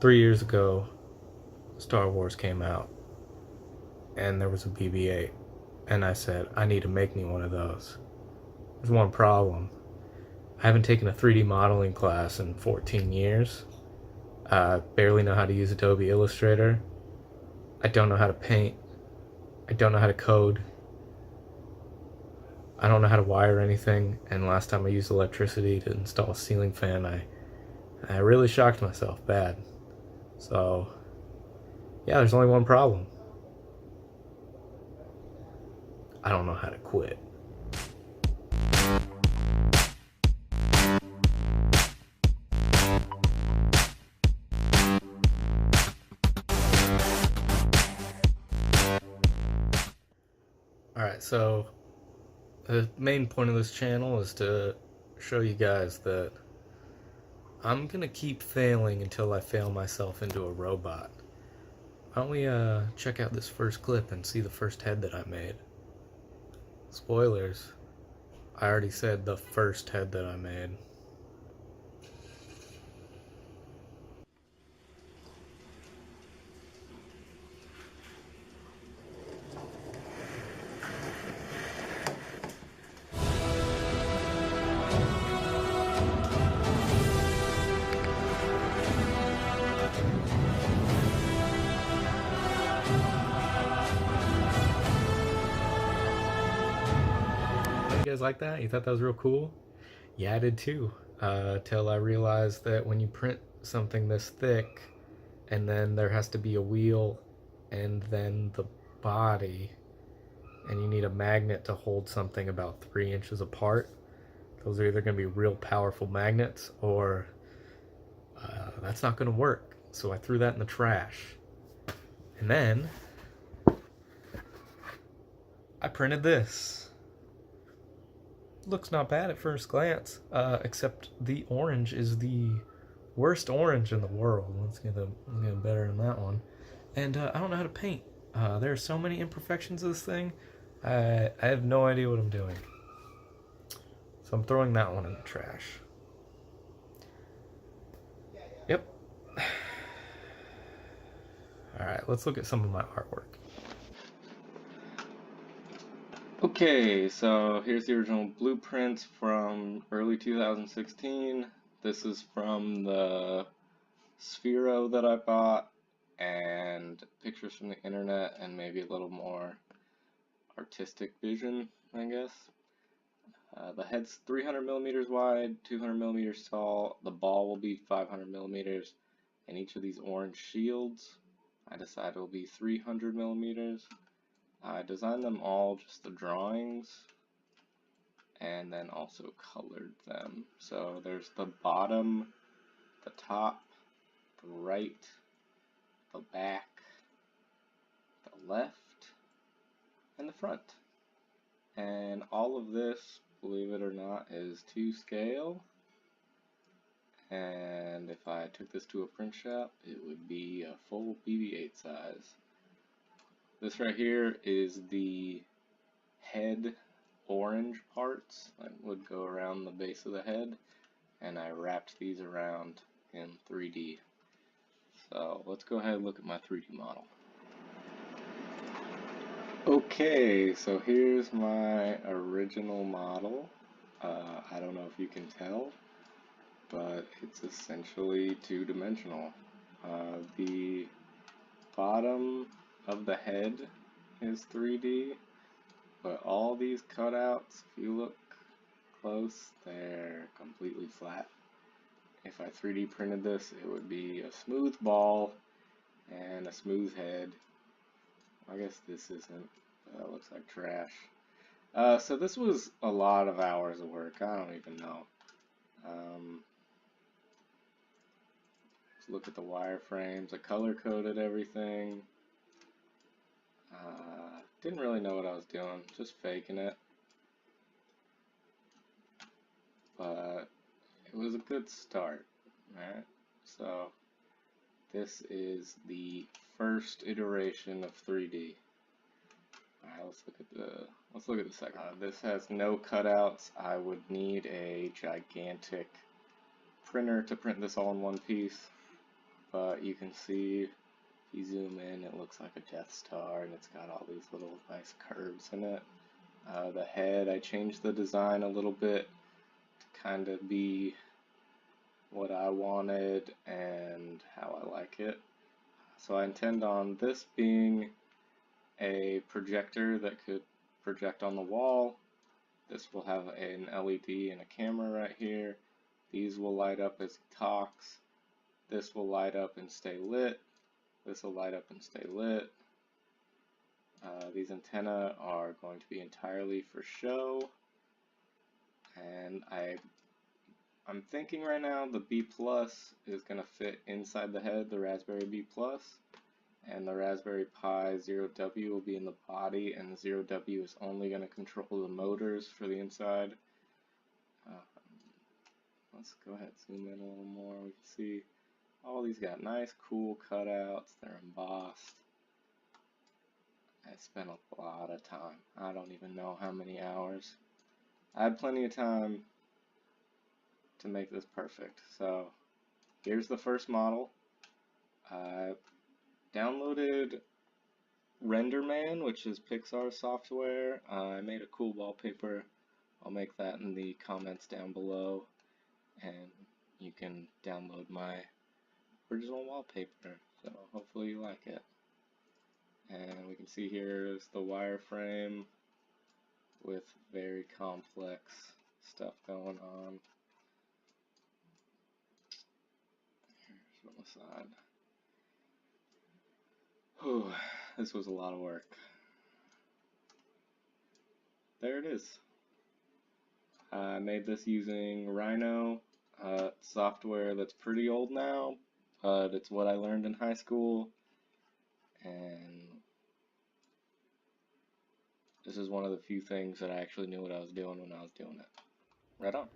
3 years ago, Star Wars came out, and there was a BB8, and I said, I need to make me one of those. There's one problem. I haven't taken a 3D modeling class in 14 years. I barely know how to use Adobe Illustrator. I don't know how to paint. I don't know how to code. I don't know how to wire anything. And last time I used electricity to install a ceiling fan, I really shocked myself bad. So, yeah, there's only one problem. I don't know how to quit. Alright, so the main point of this channel is to show you guys that I'm gonna keep failing until I fail myself into a robot. Why don't we check out this first clip and see the first head that I made? Spoilers, I already said the first head that I made. You guys like that? You thought that was real cool? Yeah, I did too. Till I realized that when you print something this thick, and then there has to be a wheel, and then the body, and you need a magnet to hold something about 3 inches apart. Those are either going to be real powerful magnets, or that's not going to work. So I threw that in the trash. And then I printed this. Looks not bad at first glance, except the orange is the worst orange in the world. Let's get better than that one. And I don't know how to paint. There are so many imperfections of this thing. I have no idea what I'm doing. So I'm throwing that one in the trash. Yep. Alright, let's look at some of my artwork. Okay, so here's the original blueprints from early 2016. This is from the Sphero that I bought, and pictures from the internet, and maybe a little more artistic vision, I guess. The head's 300 millimeters wide, 200 millimeters tall. The ball will be 500 millimeters, and each of these orange shields, I decided will be 300 millimeters. I designed them all, just the drawings, and then also colored them. So there's the bottom, the top, the right, the back, the left, and the front. And all of this, believe it or not, is to scale. And if I took this to a print shop, it would be a full BB8 size. This right here is the head orange parts that would go around the base of the head, and I wrapped these around in 3D. So let's go ahead and look at my 3D model. Okay, so here's my original model. I don't know if you can tell, but it's essentially two-dimensional. The bottom of the head is 3D, but all these cutouts, if you look close, they're completely flat. If I 3D printed this, it would be a smooth ball and a smooth head. I guess this isn't, that looks like trash. So this was a lot of hours of work, I don't even know. Let's look at the wireframes. I color coded everything. Didn't really know what I was doing, just faking it. But it was a good start. Alright, so this is the first iteration of 3D. Alright, let's look at the second. This has no cutouts. I would need a gigantic printer to print this all in one piece. but you can see if you zoom in, it looks like a Death Star, and it's got all these little nice curves in it. The head, I changed the design a little bit to kind of be what I wanted and how I like it. So I intend on this being a projector that could project on the wall. This will have an LED and a camera right here. These will light up as he talks. This will light up and stay lit. This will light up and stay lit. These antennae are going to be entirely for show. And I'm thinking right now the B Plus is going to fit inside the head, the Raspberry B Plus, and the Raspberry Pi 0W will be in the body, and the 0W is only going to control the motors for the inside. Let's go ahead and zoom in a little more. We can see all these got nice cool cutouts. They're embossed. I spent a lot of time. I don't even know how many hours. I had plenty of time to make this perfect. So here's the first model. I downloaded RenderMan, which is Pixar software. I made a cool wallpaper. I'll make that in the comments down below, and you can download my original wallpaper. So hopefully you like it. And we can see here's the wireframe with very complex stuff going on. Here's on the side. Whew, this was a lot of work. There it is. I made this using Rhino, software that's pretty old now, but it's what I learned in high school, and this is one of the few things that I actually knew what I was doing when I was doing it. Right on.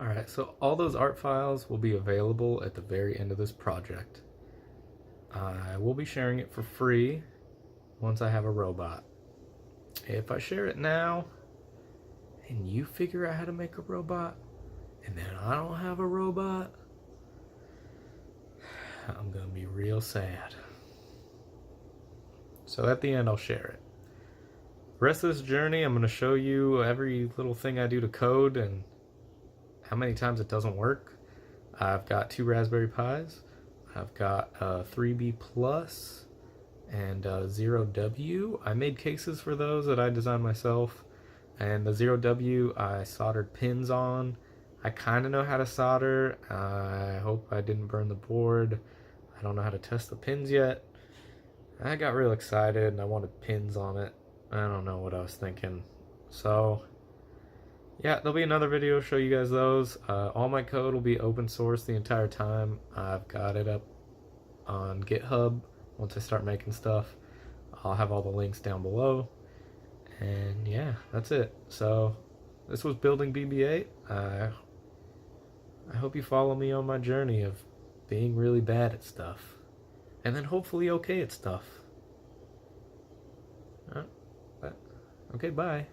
Alright, so all those art files will be available at the very end of this project. I will be sharing it for free once I have a robot. If I share it now, and you figure out how to make a robot, and then I don't have a robot, I'm gonna be real sad. So at the end, I'll share it. The rest of this journey, I'm gonna show you every little thing I do to code and how many times it doesn't work. I've got 2 Raspberry Pis. I've got a 3B Plus and a 0W. I made cases for those that I designed myself. And the 0W I soldered pins on. I kind of know how to solder. I hope I didn't burn the board. I don't know how to test the pins yet. I got real excited and I wanted pins on it. I don't know what I was thinking. So yeah, there'll be another video to show you guys those. All my code will be open source the entire time. I've got it up on GitHub. Once I start making stuff, I'll have all the links down below. And yeah, that's it. So this was building BB8. I hope you follow me on my journey of being really bad at stuff, and then hopefully okay at stuff. Okay, bye.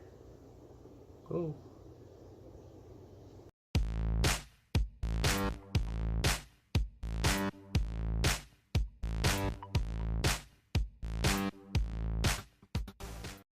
Oh.